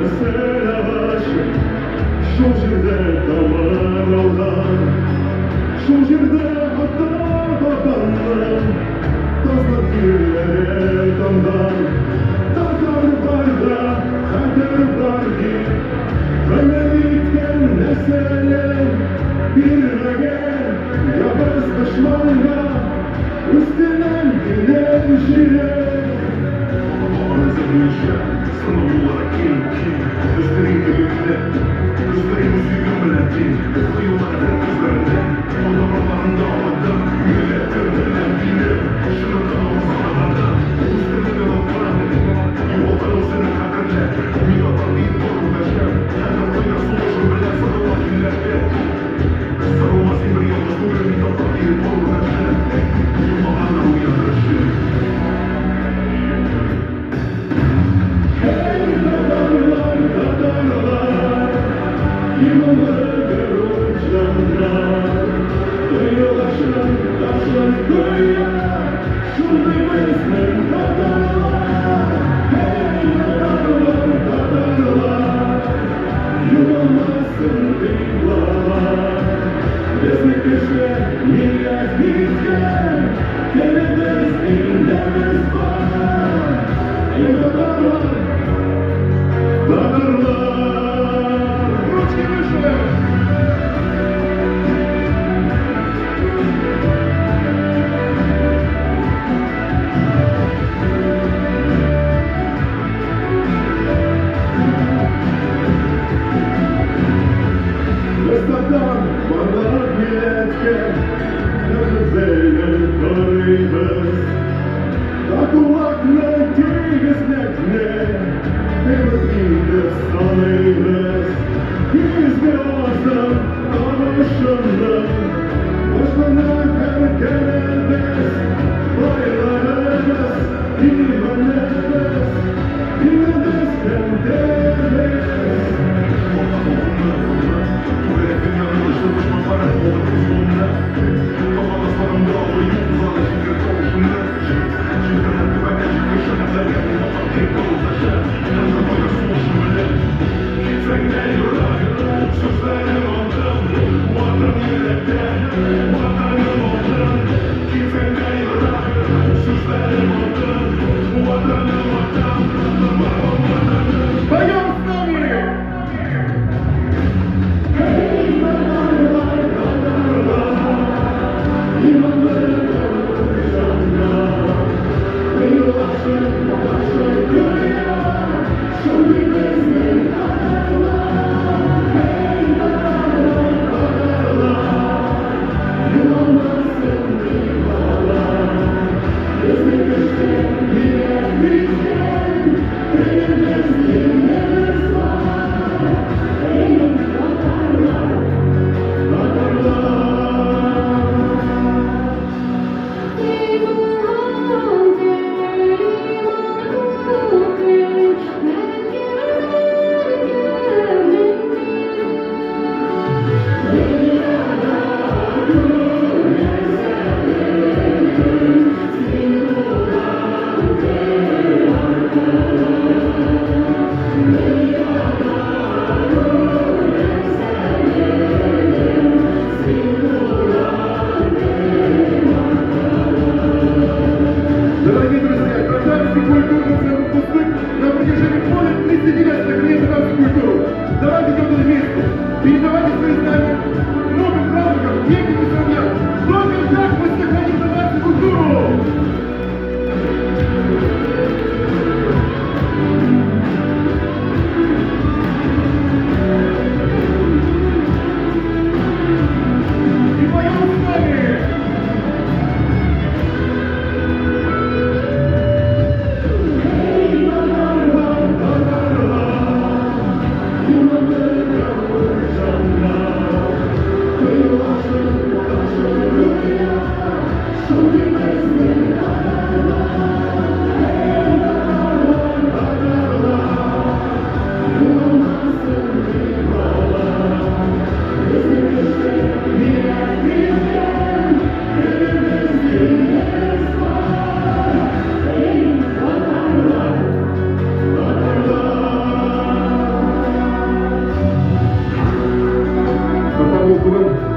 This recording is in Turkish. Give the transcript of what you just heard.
mesela aşık şu jirde damar olan şu jirde hatta babanlar tozla güllere damdan takar barda kader bardi Ömerlikten mesele bir gel yapaz düşmanla üstünen güneşire Sana yollara kim Gözlerin gülümde Gözlerin yüzüğün milletin Kıyılar hep gözlerinde Odalarında havada Millet gönderilen bile Şırıktan olsalarda Üstüne de bakmadan Yuvalar o senin kaderle Milatlar değil doğru beşer Hemen kıyar sonuçun bile sarılan günlerde Sarılmaz emir yalnız bugün Milatlar değil doğru beşer Yuvalarla uyanışı bugün